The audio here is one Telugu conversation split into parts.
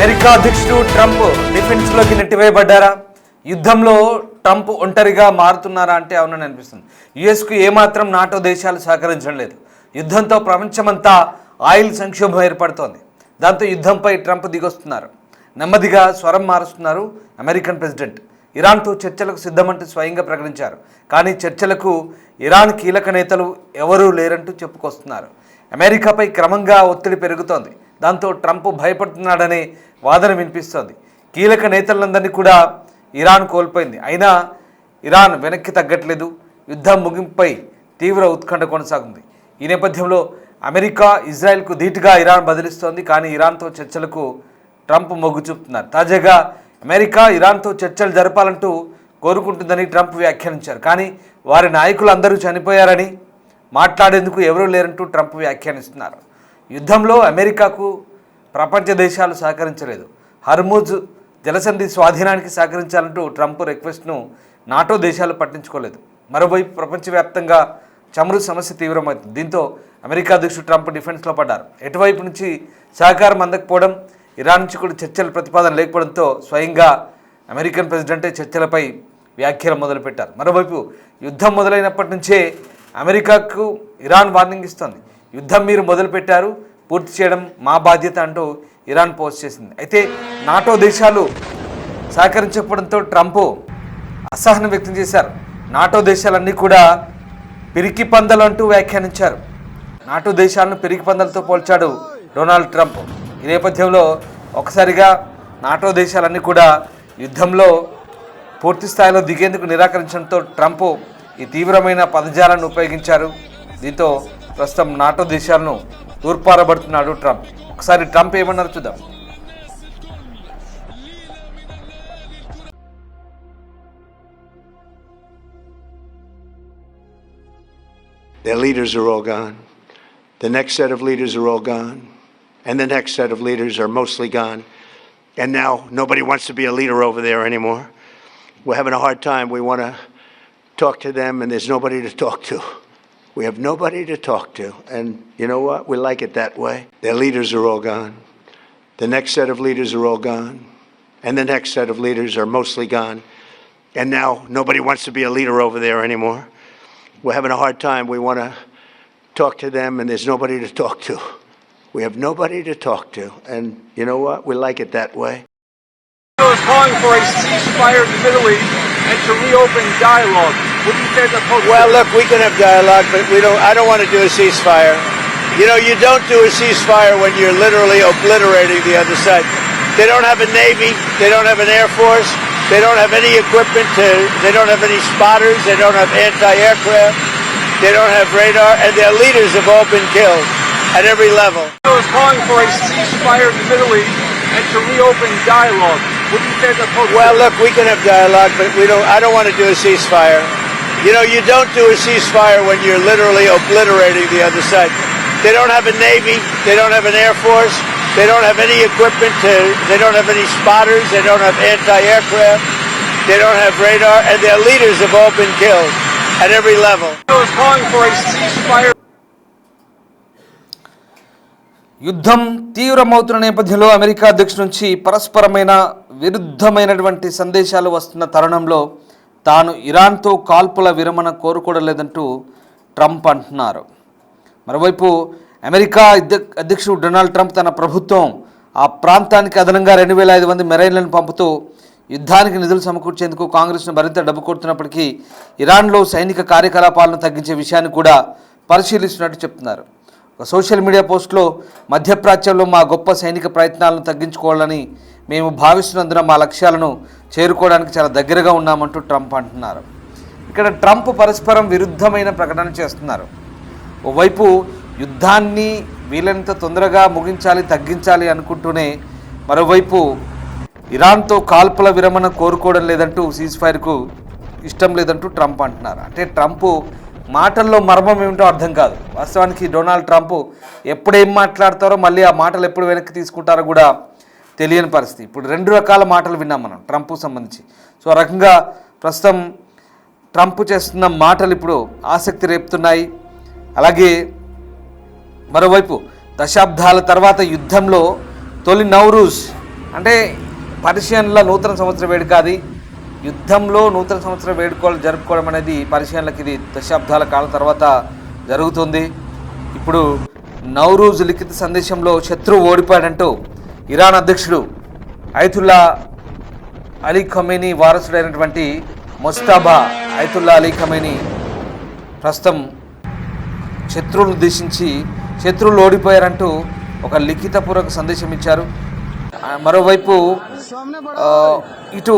అమెరికా అధ్యక్షుడు ట్రంప్ డిఫెన్స్లోకి నెట్టివేయబడ్డారా? యుద్ధంలో ట్రంప్ ఒంటరిగా మారుతున్నారా అంటే అవునని అనిపిస్తుంది. యుఎస్కు ఏమాత్రం నాటో దేశాలు సహకరించడం లేదు. యుద్ధంతో ప్రపంచమంతా ఆయిల్ సంక్షోభం ఏర్పడుతోంది. దాంతో యుద్ధంపై ట్రంప్ దిగొస్తున్నారు. నెమ్మదిగా స్వరం మారుస్తున్నారు అమెరికన్ ప్రెసిడెంట్. ఇరాన్తో చర్చలకు సిద్ధమంటూ స్వయంగా ప్రకటించారు. కానీ చర్చలకు ఇరాన్ కీలక నేతలు ఎవరూ లేరంటూ చెప్పుకొస్తున్నారు. అమెరికాపై క్రమంగా ఒత్తిడి పెరుగుతోంది. దాంతో ట్రంప్ భయపడుతున్నాడనే వాదన వినిపిస్తోంది. కీలక నేతలందరినీ కూడా ఇరాన్ కోల్పోయింది. అయినా ఇరాన్ వెనక్కి తగ్గట్లేదు. యుద్ధం ముగింపుపై తీవ్ర ఉత్కంఠ కొనసాగుతుంది. ఈ నేపథ్యంలో అమెరికా ఇజ్రాయెల్కు ధీటుగా ఇరాన్ బదిలిస్తోంది. కానీ ఇరాన్తో చర్చలకు ట్రంప్ మొగ్గు చూపుతున్నారు. తాజాగా అమెరికా ఇరాన్తో చర్చలు జరపాలంటూ కోరుకుంటుందని ట్రంప్ వ్యాఖ్యానించారు. కానీ వారి నాయకులు అందరూ చనిపోయారని మాట్లాడేందుకు ఎవరూ లేరంటూ ట్రంప్ వ్యాఖ్యానిస్తున్నారు. యుద్ధంలో అమెరికాకు ప్రపంచ దేశాలు సహకరించలేదు. హర్ముజ్ జలసంధి స్వాధీనానికి సహకరించాలంటూ ట్రంప్ రిక్వెస్ట్ను నాటో దేశాలు పట్టించుకోలేదు. మరోవైపు ప్రపంచవ్యాప్తంగా చమురు సమస్య తీవ్రమవుతుంది. దీంతో అమెరికా అధ్యక్షుడు ట్రంప్ డిఫెన్స్లో పడ్డారు. ఎటువైపు నుంచి సహకారం అందకపోవడం, ఇరాన్ నుంచి కూడా చర్చల ప్రతిపాదన లేకపోవడంతో స్వయంగా అమెరికన్ ప్రెసిడెంటే చర్చలపై వ్యాఖ్యలు మొదలుపెట్టారు. మరోవైపు యుద్ధం మొదలైనప్పటి నుంచే అమెరికాకు ఇరాన్ వార్నింగ్ ఇస్తోంది. యుద్ధం మీరు మొదలుపెట్టారు, పూర్తి చేయడం మా బాధ్యత అంటూ ఇరాన్ పోస్ట్ చేసింది. అయితే నాటో దేశాలు సహకరించకపోవడంతో ట్రంప్ అసహనం వ్యక్తం చేశారు. నాటో దేశాలన్నీ కూడా పిరికి పందలు అంటూ వ్యాఖ్యానించారు. నాటో దేశాలను పిరికి పందలతో పోల్చాడు డొనాల్డ్ ట్రంప్. ఈ నేపథ్యంలో ఒకసారిగా నాటో దేశాలన్నీ కూడా యుద్ధంలో పూర్తి స్థాయిలో దిగేందుకు నిరాకరించడంతో ట్రంప్ ఈ తీవ్రమైన పదజాలను ఉపయోగించారు. దీంతో ప్రస్తుతం నాటో దేశాలను తూర్పారబడుతున్నాడు ట్రంప్. ఒకసారి ట్రంప్ ఏమన్నారు చూద్దాం. Their leaders are all gone. The next set of leaders are all gone. And the next set of leaders are mostly gone. And now nobody wants to be a leader over there anymore. We're having a hard time. We want to talk to them, and there's nobody to talk to. We have nobody to talk to. And you know what? We like it that way. Their leaders are all gone. The next set of leaders are all gone. And the next set of leaders are mostly gone. And now nobody wants to be a leader over there anymore. We're having a hard time. We want to talk to them, and there's nobody to talk to. We have nobody to talk to. And you know what? We like it that way. Is calling for a ceasefire in the Middle East and to reopen dialogue. What do you say to the Well, look, we can have dialogue, but I don't want to do a ceasefire. You know, you don't do a ceasefire when you're literally obliterating the other side. They don't have a Navy. They don't have an Air Force. They don't have any equipment they don't have any spotters. They don't have anti-aircraft. They don't have radar. And their leaders have all been killed at every level. Is calling for a ceasefire in the Middle East and to reopen dialogue. What do you say to the Well, look, we can have dialogue, but I don't want to do a ceasefire. You know, you don't do a ceasefire when you're literally obliterating the other side. They don't have a Navy. They don't have an Air Force. They don't have any equipment they don't have any spotters. They don't have anti-aircraft. They don't have radar. And their leaders have all been killed at every level. Is calling for a ceasefire. యుద్ధం తీవ్రమవుతున్న నేపథ్యంలో అమెరికా అధ్యక్షుడి నుంచి పరస్పరమైన విరుద్ధమైనటువంటి సందేశాలు వస్తున్న తరుణంలో తాను ఇరాన్తో కాల్పుల విరమణ కోరుకోవలేదంటూ ట్రంప్ అంటున్నారు. మరోవైపు అమెరికా అధ్యక్షుడు డొనాల్డ్ ట్రంప్ తన ప్రభుత్వం ఆ ప్రాంతానికి అదనంగా 2,500 మంది మెరైన్లను పంపుతూ యుద్ధానికి నిధులు సమకూర్చేందుకు కాంగ్రెస్ను మరింత డబ్బు కొడుతున్నప్పటికీ ఇరాన్లో సైనిక కార్యకలాపాలను తగ్గించే విషయాన్ని కూడా పరిశీలిస్తున్నట్టు చెప్తున్నారు. ఒక సోషల్ మీడియా పోస్ట్లో మధ్యప్రాచ్యంలో మా గొప్ప సైనిక ప్రయత్నాలను తగ్గించుకోవాలని మేము భావిస్తున్నందున మా లక్ష్యాలను చేరుకోవడానికి చాలా దగ్గరగా ఉన్నామంటూ ట్రంప్ అంటున్నారు. ఇక్కడ ట్రంప్ పరస్పరం విరుద్ధమైన ప్రకటన చేస్తున్నారు. ఓవైపు యుద్ధాన్ని వీలైనంత తొందరగా ముగించాలి, తగ్గించాలి అనుకుంటూనే మరోవైపు ఇరాన్తో కాల్పుల విరమణ కోరుకోవడం లేదంటూ సీజ్ఫైర్కు ఇష్టం లేదంటూ ట్రంప్ అంటున్నారు. అంటే ట్రంప్ మాటల్లో మర్మం ఏమిటో అర్థం కాదు. వాస్తవానికి డొనాల్డ్ ట్రంప్ ఎప్పుడేం మాట్లాడతారో మళ్ళీ ఆ మాటలు ఎప్పుడు వెనక్కి తీసుకుంటారో కూడా తెలియని పరిస్థితి. ఇప్పుడు 2 రకాల మాటలు విన్నాం మనం ట్రంప్కు సంబంధించి. సో ఆ రకంగా ప్రస్తుతం ట్రంప్ చేస్తున్న మాటలు ఇప్పుడు ఆసక్తి రేపుతున్నాయి. అలాగే మరోవైపు దశాబ్దాల తర్వాత యుద్ధంలో తొలి నౌరూజ్ అంటే పర్షియన్ల నూతన సంవత్సర వేడుక అది. యుద్ధంలో నూతన సంవత్సర వేడుకలు జరుపుకోవడం అనేది పర్షియన్లకి ఇది దశాబ్దాల కాలం తర్వాత జరుగుతుంది. ఇప్పుడు నౌరూజ్ లిఖిత సందేశంలో శత్రువు ఓడిపోయాడంటూ ఇరాన్ అధ్యక్షుడు అయతుల్లా అలీ ఖమేనీ వారసుడైనటువంటి ముస్తాబా అయతుల్లా అలీ ఖమేనీ ప్రస్తుతం శత్రువులను ఉద్దేశించి శత్రువులు ఓడిపోయారంటూ ఒక లిఖితపూర్వక సందేశం ఇచ్చారు. మరోవైపు ఇటు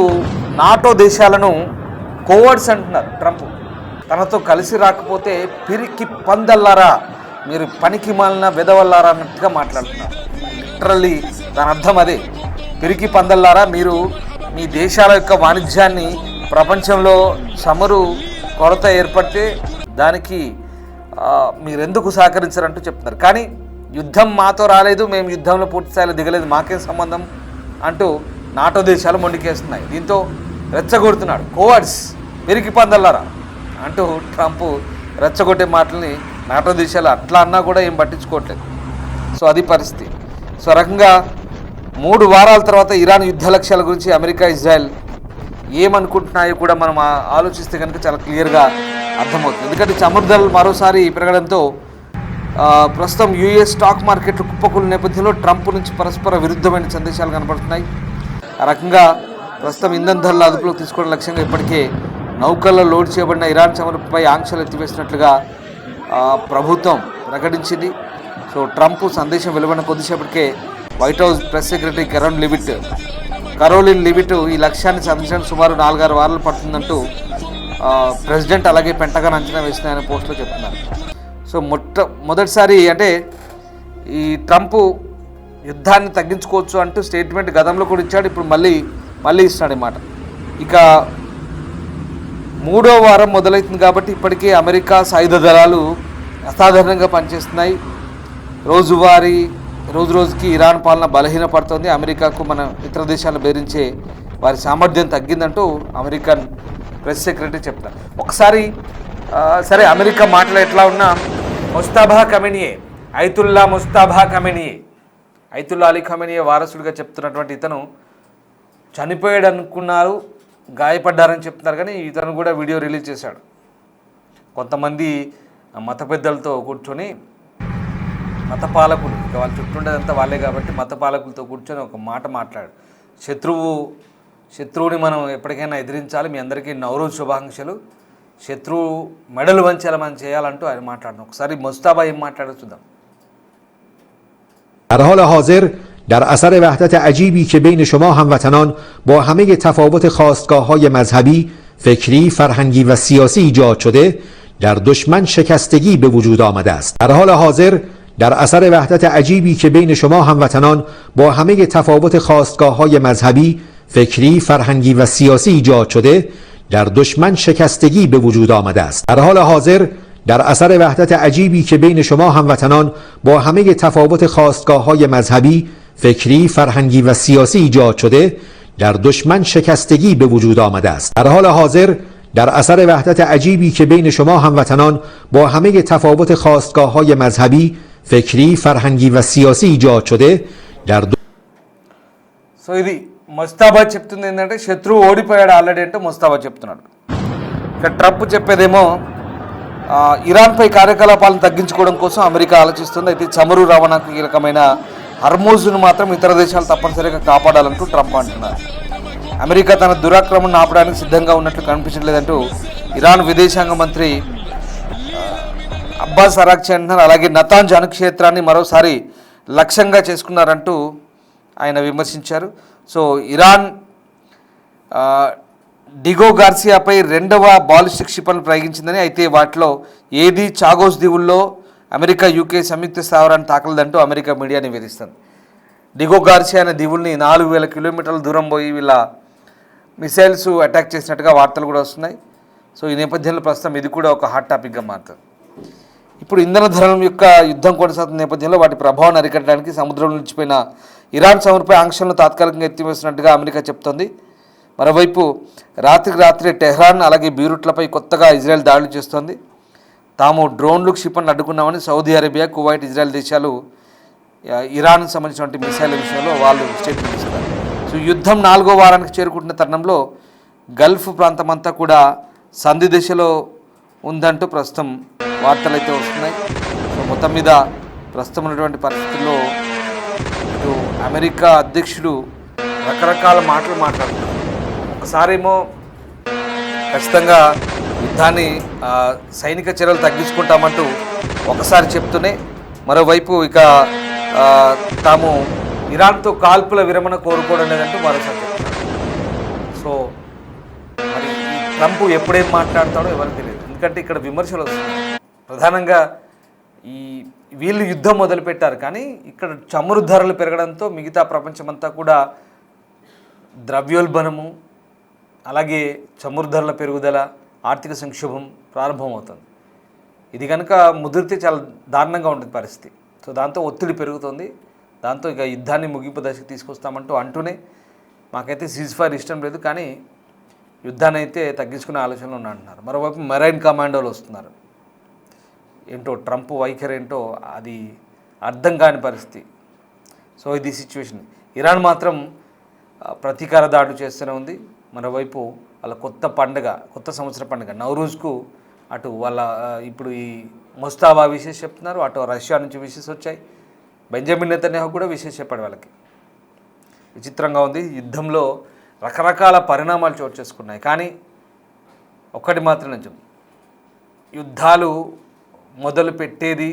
నాటో దేశాలను కోవర్డ్స్ అంటున్నారు ట్రంప్. తనతో కలిసి రాకపోతే పిరికి పందల్లారా, మీరు పనికి మాలిన వెదవల్లారా అన్నట్టుగా మాట్లాడుతున్నారు. లిటరల్లీ దాని అర్థం అదే, పిరికి పందల్లారా, మీరు మీ దేశాల యొక్క వాణిజ్యాన్ని ప్రపంచంలో చమురు కొరత ఏర్పడితే దానికి మీరెందుకు సహకరించారంటూ చెప్తున్నారు. కానీ యుద్ధం మాతో రాలేదు, మేము యుద్ధంలో పూర్తి స్థాయిలో దిగలేదు, మాకేం సంబంధం అంటూ నాటో దేశాలు మొండికేస్తున్నాయి. దీంతో రెచ్చగొడుతున్నాడు. కోవర్డ్స్, పిరికి పందల్లారా అంటూ ట్రంప్ రెచ్చగొట్టే మాటల్ని నాటో దేశాలు అట్లా అన్నా కూడా ఏం పట్టించుకోవట్లేదు. సో అది పరిస్థితి. సో రకంగా 3 వారాల తర్వాత ఇరాన్ యుద్ధ లక్ష్యాల గురించి అమెరికా, ఇజ్రాయెల్ ఏమనుకుంటున్నాయో కూడా మనం ఆలోచిస్తే కనుక చాలా క్లియర్గా అర్థమవుతుంది. ఎందుకంటే చమురు ధరలు మరోసారి పెరగడంతో ప్రస్తుతం యూఎస్ స్టాక్ మార్కెట్లు కుప్పకూలిన నేపథ్యంలో ట్రంప్ నుంచి పరస్పర విరుద్ధమైన సందేశాలు కనబడుతున్నాయి. ఆ రకంగా ప్రస్తుతం ఇంధన ధరల అదుపులోకి తీసుకోవడం లక్ష్యంగా ఇప్పటికే నౌకల్లో లోడ్ చేయబడిన ఇరాన్ చమురుపై ఆంక్షలు ఎత్తివేసినట్లుగా ప్రభుత్వం ప్రకటించింది. సో ట్రంప్ సందేశం వెలువడిన కొద్దిసేపటికే White House press secretary Karoline Leavitt ఈ లక్ష్యాన్ని సాధించడానికి సుమారు 4-6 వారాలు పడుతుందంటూ ప్రెసిడెంట్ అలాగే పెంటగాన్ అంచనా వేస్తున్నాయని పోస్టులో చెప్తున్నారు. సో మొదటిసారి అంటే ఈ ట్రంప్ యుద్ధాన్ని తగ్గించుకోవచ్చు అంటూ స్టేట్మెంట్ గతంలో కూడా ఇచ్చాడు, ఇప్పుడు మళ్ళీ ఇస్తాడు అన్నమాట. ఇక 3వ వారం మొదలవుతుంది కాబట్టి ఇప్పటికే అమెరికా సాయుధ దళాలు అసాధారణంగా పనిచేస్తున్నాయి. రోజు రోజుకి ఇరాన్ పాలన బలహీనపడుతోంది. అమెరికాకు మన ఇతర దేశాలను బెదిరించే వారి సామర్థ్యం తగ్గిందంటూ అమెరికన్ ప్రెస్ సెక్రటరీ చెప్తారు. ఒకసారి సరే, అమెరికా మాటలు ఎట్లా ఉన్నా ముస్తాబా ఖమేనీయే, అయతుల్లా అలీ ఖమేనీయే వారసుడిగా చెప్తున్నటువంటి ఇతను చనిపోయాడు అనుకున్నారు, గాయపడ్డారని చెప్తున్నారు. కానీ ఇతను కూడా వీడియో రిలీజ్ చేశాడు. కొంతమంది మత పెద్దలతో కూర్చొని, మత పాలకులు, ఇక వాళ్ళు చుట్టూండేదంతా వాళ్ళే కాబట్టి మత పాలకులతో కూర్చొని ఒక మాట మాట్లాడు. శత్రువుని మనం ఎప్పటికైనా ఎదిరించాలి, మీ అందరికీ నవరోజ్ శుభాకాంక్షలు, శత్రువు మెడలు వంచేలా మనం చేయాలంటూ ఆయన మాట్లాడడం. ఒకసారి ముస్తాబా ఏం మాట్లాడో చూద్దాం. در حال حاضر در اثر وحدت عجیبی که بین شما هموطنان با همه تفاوت خواستگاه‌های مذهبی، فکری، فرهنگی و سیاسی ایجاد شده، در دشمن شکستگی به وجود آمده است. در حال حاضر در اثر وحدت عجیبی که بین شما هموطنان با همه تفاوت خواستگاه‌های مذهبی، فکری، فرهنگی و سیاسی ایجاد شده، در دشمن شکستگی به وجود آمده است. در حال حاضر در اثر وحدت عجیبی که بین شما هموطنان با همه تفاوت خواستگاه‌های مذهبی، فکری، فرهنگی و سیاسی ایجاد شده، در دشمن شکستگی به وجود آمده است. در حال حاضر در اثر وحدت عجیبی که بین شما هموطنان با همه تفاوت خواستگاه‌های مذهبی، فکری، فرهنگی و سیاسی ایجاد شده، در సో ఇది ముస్తాబా చెప్తుంది ఏంటంటే శత్రువు ఓడిపోయాడు ఆల్రెడీ అంటే ముస్తాబా చెప్తున్నాడు. ఇక ట్రంప్ చెప్పేదేమో ఇరాన్పై కార్యకలాపాలను తగ్గించుకోవడం కోసం అమెరికా ఆలోచిస్తుంది. అయితే చమురు రవాణాకు కీలకమైన హర్మూజ్ను మాత్రం ఇతర దేశాలు తప్పనిసరిగా కాపాడాలంటూ ట్రంప్ అంటున్నారు. అమెరికా తన దురాక్రమణను ఆపడానికి సిద్ధంగా ఉన్నట్లు కనిపించట్లేదంటూ ఇరాన్ విదేశాంగ మంత్రి అబ్బాస్ అరాక్చి అంటున్నారు. అలాగే నతాంజ్ అణుక్షేత్రాన్ని మరోసారి లక్ష్యంగా చేసుకున్నారంటూ ఆయన విమర్శించారు. సో ఇరాన్ డిగో గార్సియాపై 2వ బాలిస్టిక్ క్షిపణులు ప్రయోగించిందని, అయితే వాటిలో ఏది చాగోస్ దీవుల్లో అమెరికా, యూకే సంయుక్త స్థావరాన్ని తాకలేదంటూ అమెరికా మీడియా నివేదిస్తుంది. డిగో గార్సియా అనే దీవుల్ని 4000 కిలోమీటర్ల దూరం పోయి వీళ్ళ మిసైల్స్ అటాక్ చేసినట్టుగా వార్తలు కూడా వస్తున్నాయి. సో ఈ నేపథ్యంలో ప్రస్తుతం ఇది కూడా ఒక హాట్ టాపిక్గా మారుతుంది. ఇప్పుడు ఇంధన ధరల యొక్క యుద్ధం కొనసాగుతున్న నేపథ్యంలో వాటి ప్రభావాన్ని అరికట్టడానికి సముద్రంలో నిలిచిపోయిన ఇరాన్ చమురుపై ఆంక్షలను తాత్కాలికంగా ఎత్తివేస్తున్నట్టుగా అమెరికా చెప్తోంది. మరోవైపు రాత్రికి రాత్రి టెహ్రాన్ అలాగే బీరూట్లపై కొత్తగా ఇజ్రాయెల్ దాడులు చేస్తోంది. తాము డ్రోన్లు, క్షిపణులు అడ్డుకున్నామని సౌదీ అరేబియా, కువైట్, ఇజ్రాయెల్ దేశాలు ఇరాన్కు సంబంధించినటువంటి మిసైల్ విషయంలో వాళ్ళు స్టేట్మెంట్ ఇస్తారు. సో యుద్ధం 4వ వారానికి చేరుకుంటున్న తరుణంలో గల్ఫ్ ప్రాంతం అంతా కూడా సంధి దశలో ఉందంటూ ప్రస్తుతం వార్తలు అయితే వస్తున్నాయి. సో మొత్తం మీద ప్రస్తుతం ఉన్నటువంటి పరిస్థితుల్లో ఇటు అమెరికా అధ్యక్షుడు రకరకాల మాటలు మాట్లాడుతున్నారు. ఒకసారేమో ఖచ్చితంగా యుద్ధాన్ని సైనిక చర్యలు తగ్గించుకుంటామంటూ ఒకసారి చెప్తూనే మరోవైపు ఇక తాము ఇరాన్తో కాల్పుల విరమణ కోరుకోవడం లేదంటూ మరోసారి చెప్తున్నారు. సో మరి ఈ ట్రంప్ ఎప్పుడేం మాట్లాడతాడో ఎవరికి తెలియదు. ఎందుకంటే ఇక్కడ విమర్శలు వస్తున్నాయి. ప్రధానంగా వీళ్ళు యుద్ధం మొదలుపెట్టారు, కానీ ఇక్కడ చమురు ధరలు పెరగడంతో మిగతా ప్రపంచమంతా కూడా ద్రవ్యోల్బణము, అలాగే చమురు ధరల పెరుగుదల, ఆర్థిక సంక్షోభం ప్రారంభమవుతుంది. ఇది కనుక ముదిరితే చాలా దారుణంగా ఉంటుంది పరిస్థితి. సో దాంతో ఒత్తిడి పెరుగుతుంది. దాంతో ఇక యుద్ధాన్ని ముగింపు దశకు తీసుకొస్తామంటూ అంటూనే మాకైతే సీజ్ ఫైర్ ఇష్టం లేదు, కానీ యుద్ధాన్ని అయితే తగ్గించుకునే ఆలోచనలు ఉన్నాయంటున్నారు. మరోవైపు మెరైన్ కమాండోలు వస్తున్నారు. ఏంటో ట్రంప్ వైఖరి ఏంటో అది అర్థం కాని పరిస్థితి. సో ఇది సిచ్యువేషన్. ఇరాన్ మాత్రం ప్రతీకార దాడులు చేస్తూనే ఉంది. మరోవైపు వాళ్ళ కొత్త సంవత్సర పండుగ నవరూజ్కు అటు వాళ్ళ ఇప్పుడు ఈ ముస్తాబా విషెస్ చెప్తున్నారు, అటు రష్యా నుంచి విషెస్ వచ్చాయి. బెంజమిన్ నెతన్యాహు కూడా విషెస్ చెప్పాడు వాళ్ళకి. విచిత్రంగా ఉంది. యుద్ధంలో రకరకాల పరిణామాలు చోటు చేసుకున్నాయి, కానీ ఒక్కటి మాత్రం నిజం, యుద్ధాలు మొదలు పెట్టేది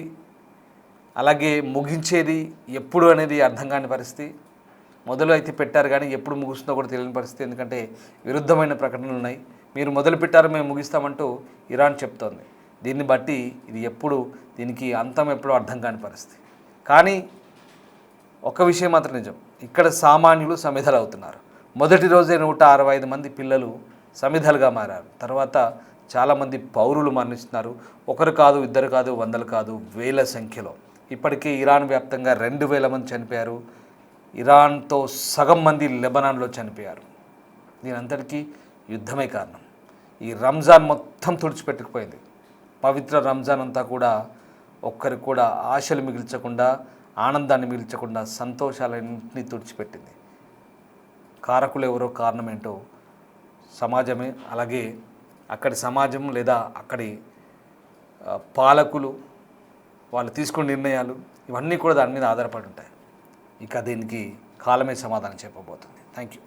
అలాగే ముగించేది ఎప్పుడు అనేది అర్థం కాని పరిస్థితి. మొదలు అయితే పెట్టారు, కానీ ఎప్పుడు ముగుస్తుందో కూడా తెలియని పరిస్థితి. ఎందుకంటే విరుద్ధమైన ప్రకటనలు ఉన్నాయి. మీరు మొదలు పెట్టారు, మేము ముగిస్తామంటూ ఇరాన్ చెప్తోంది. దీన్ని బట్టి ఇది దీనికి అంతం ఎప్పుడో అర్థం కాని పరిస్థితి. కానీ ఒక విషయం మాత్రం నిజం, ఇక్కడ సామాన్యులు సమిధలు అవుతున్నారు. మొదటి రోజే 165 మంది పిల్లలు సమిధలుగా మారారు. తర్వాత చాలామంది పౌరులు మరణిస్తున్నారు. ఒకరు కాదు, ఇద్దరు కాదు, వందలు కాదు, వేల సంఖ్యలో. ఇప్పటికే ఇరాన్ వ్యాప్తంగా 2000 మంది చనిపోయారు. ఇరాన్తో సగం మంది లెబనాన్లో చనిపోయారు. దీనంతటికీ యుద్ధమే కారణం. ఈ రంజాన్ మొత్తం తుడిచిపెట్టుకుపోయింది. పవిత్ర రంజాన్ అంతా కూడా ఒక్కరికి కూడా ఆశలు మిగిల్చకుండా, ఆనందాన్ని మిగిల్చకుండా సంతోషాలన్నింటినీ తుడిచిపెట్టింది. కారకులు ఎవరో, కారణం ఏంటో సమాజమే. అలాగే అక్కడి సమాజం లేదా అక్కడి పాలకులు, వాళ్ళు తీసుకునే నిర్ణయాలు, ఇవన్నీ కూడా దాని మీద ఆధారపడి ఉంటాయి. ఇక దీనికి కాలమే సమాధానం చెప్పబోతుంది. Thank you.